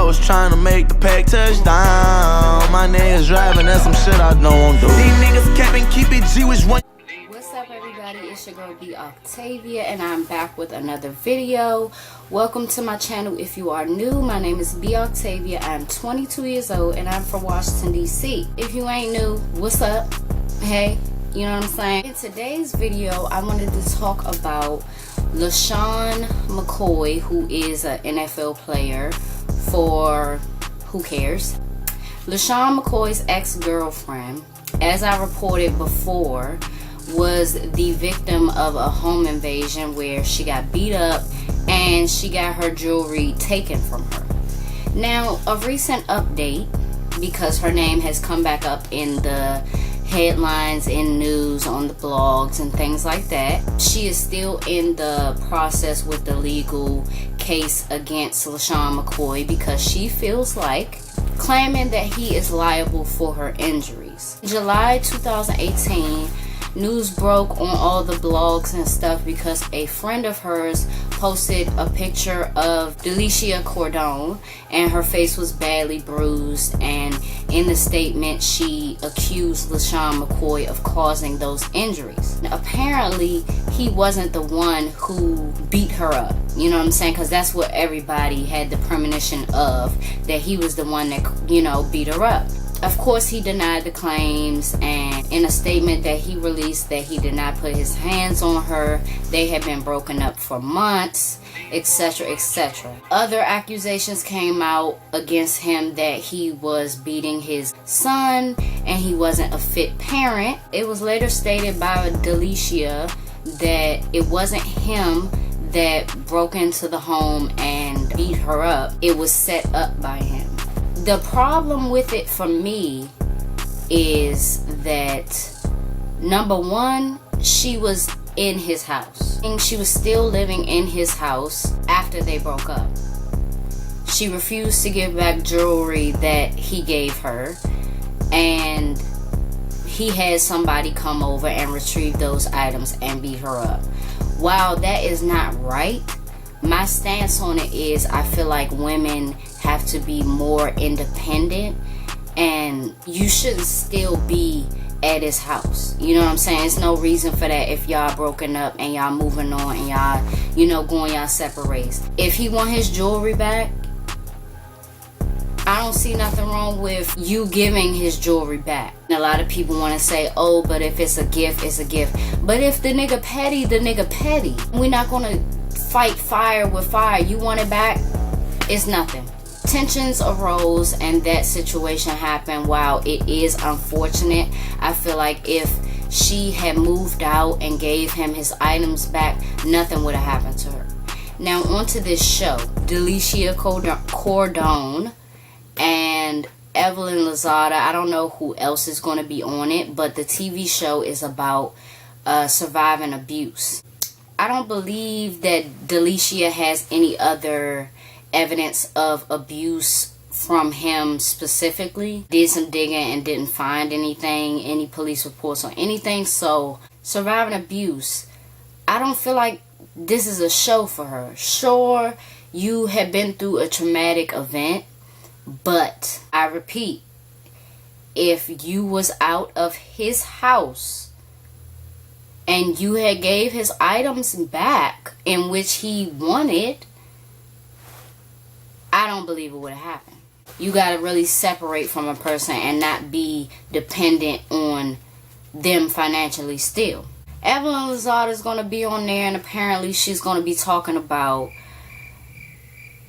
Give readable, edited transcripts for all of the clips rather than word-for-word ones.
was trying to make the pack touchdown. My niggas driving, that's some shit I don't do. These niggas capping, keep it G, which one? What's up, everybody? It's your girl B Octavia, and I'm back with another video. Welcome to my channel. If you are new, my name is B Octavia. I'm 22 years old and I'm from Washington, D.C. If you ain't new, what's up? Hey, you know what I'm saying? In today's video, I wanted to talk about Lesean McCoy, who is an NFL player for who cares. Lesean McCoy's ex-girlfriend, as I reported before, was the victim of a home invasion where she got beat up and she got her jewelry taken from her. Now, a recent update, because her name has come back up in the headlines, in news, on the blogs and things like that. She is still in the process with the legal case against Lesean McCoy because she feels like claiming that he is liable for her injuries. In July 2018, news broke on all the blogs and stuff because a friend of hers posted a picture of Delicia Cordon and her face was badly bruised, and in the statement she accused Lesean McCoy of causing those injuries. Now, apparently he wasn't the one who beat her up, you know what I'm saying, because that's what everybody had the premonition of, that he was the one that, you know, beat her up. Of course, he denied the claims, and in a statement that he released that he did not put his hands on her, they had been broken up for months, etc., etc. Other accusations came out against him that he was beating his son and he wasn't a fit parent. It was later stated by Delicia that it wasn't him that broke into the home and beat her up. It was set up by him. The problem with it for me is that, number one, she was in his house. And she was still living in his house after they broke up. She refused to give back jewelry that he gave her, and he had somebody come over and retrieve those items and beat her up. While that is not right, my stance on it is I feel like women have to be more independent, and you shouldn't still be at his house. You know what I'm saying? There's no reason for that if y'all broken up and y'all moving on and y'all, you know, going y'all separate ways. If he want his jewelry back, I don't see nothing wrong with you giving his jewelry back. And a lot of people want to say, oh, but if it's a gift, it's a gift. But if the nigga petty, the nigga petty. We're not gonna fight fire with fire. You want it back, it's nothing. Tensions arose and that situation happened. While it is unfortunate, I feel like if she had moved out and gave him his items back, nothing would have happened to her. Now onto this show, Delicia Cordon and Evelyn Lozada. I don't know who else is going to be on it, but the TV show is about surviving abuse. I don't believe that Delicia has any other evidence of abuse from him specifically. Did some digging and didn't find anything, any police reports or anything. So surviving abuse, I don't feel like this is a show for her. Sure, you have been through a traumatic event, but I repeat, if you was out of his house and you had gave his items back in which he wanted, I don't believe it would have happened. You got to really separate from a person and not be dependent on them financially still. Evelyn Lozada is going to be on there, and apparently she's going to be talking about,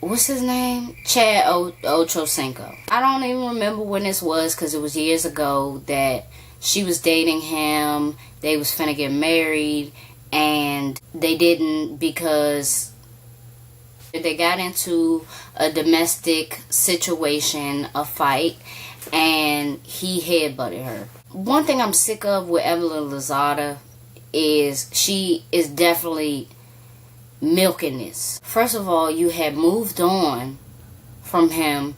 what's his name? Chad Ocochino. I don't even remember when this was because it was years ago that she was dating him. They was finna get married and they didn't because they got into a domestic situation, a fight, and he headbutted her. One thing I'm sick of with Evelyn Lozada is she is definitely milking this. First of all, you had moved on from him,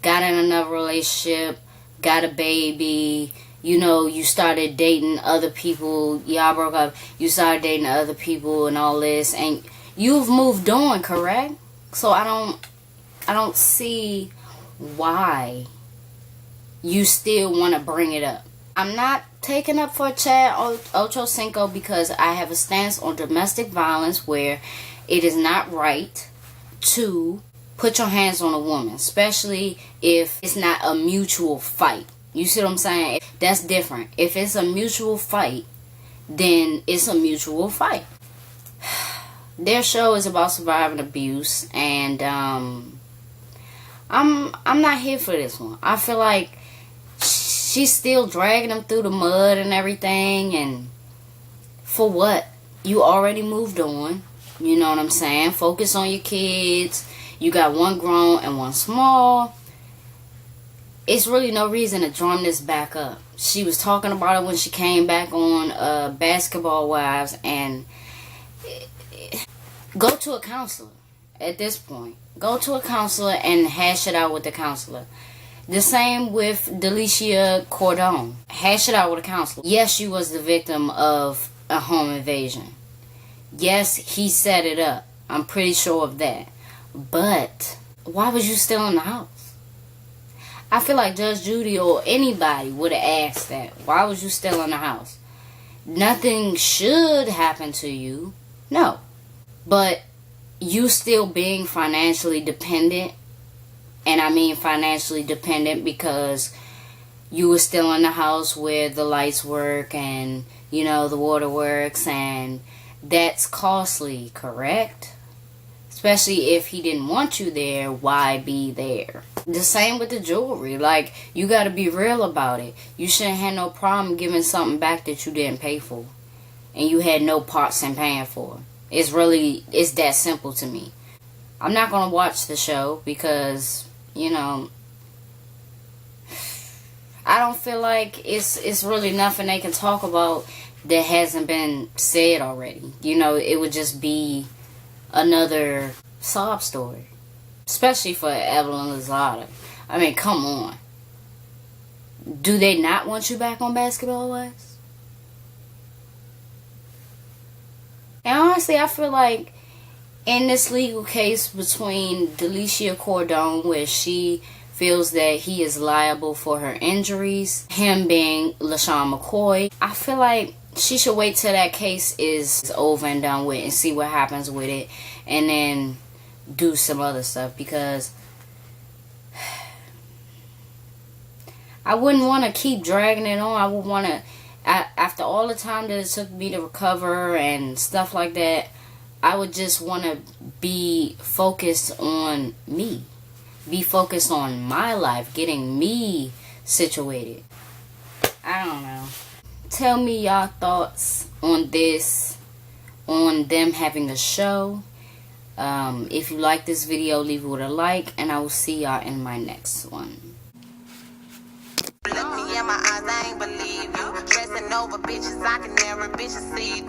got in another relationship, got a baby, you know, you started dating other people, y'all broke up, you started dating other people and all this, and you've moved on, correct? So I don't I don't see why you still want to bring it up. I'm not taking up for Chad Ocochino because I have a stance on domestic violence where it is not right to put your hands on a woman, especially if it's not a mutual fight. You see what I'm saying? That's different. If it's a mutual fight, then it's a mutual fight. Their show is about surviving abuse, and I'm not here for this one. I feel like she's still dragging them through the mud and everything, and for what? You already moved on. You know what I'm saying? Focus on your kids. You got one grown and one small. It's really no reason to drum this back up. She was talking about it when she came back on Basketball Wives, and go to a counselor at this point. Go to a counselor and hash it out with the counselor. The same with Delicia Cordon. Hash it out with a counselor. Yes, she was the victim of a home invasion. Yes, he set it up. I'm pretty sure of that. But why was you still in the house? I feel like Judge Judy or anybody would have asked that. Why was you still in the house? Nothing should happen to you. No. But you still being financially dependent, and I mean financially dependent because you were still in the house where the lights work and, you know, the water works, and that's costly, correct? Especially if he didn't want you there, why be there? The same with the jewelry. Like, you got to be real about it. You shouldn't have no problem giving something back that you didn't pay for and you had no parts in paying for. It's that simple to me. I'm not going to watch the show because, you know, I don't feel like it's really nothing they can talk about that hasn't been said already. You know, it would just be another sob story. Especially for Evelyn Lozada. I mean, come on. Do they not want you back on Basketball Wives? And honestly, I feel like in this legal case between Delicia Cordon, where she feels that he is liable for her injuries, him being Lesean McCoy, I feel like she should wait till that case is over and done with and see what happens with it, and then do some other stuff, because I wouldn't want to keep dragging it on. I would want to, after all the time that it took me to recover and stuff like that, I would just want to be focused on me. Be focused on my life, getting me situated. I don't know. Tell me y'all thoughts on this, on them having a show. If you like this video, leave it with a like, and I will see y'all in my next one. Look me in my eyes, I ain't believe you. Stressing over bitches, I can never bitches see you.